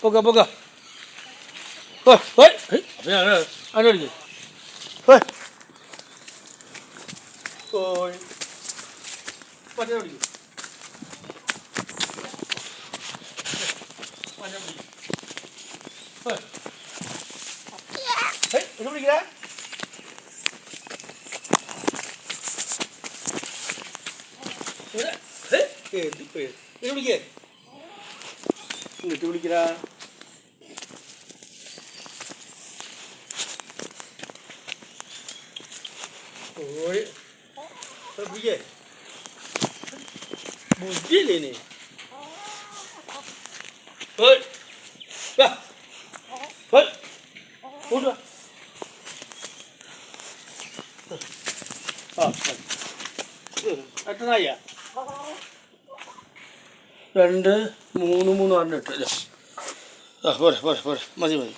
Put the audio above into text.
പോക പോക അതിനോടിക്ക് മറ്റേ പിടിക്കേ ഇങ്ങോട്ട് വിളിക്കടാ ഓയ് പിടിക്കേ ബുദ്ധിയില്ലേ നീ എട്ടനായ 2 3 3 പറഞ്ഞിട്ട് പോരെ പോരെ പോരെ മതി മതി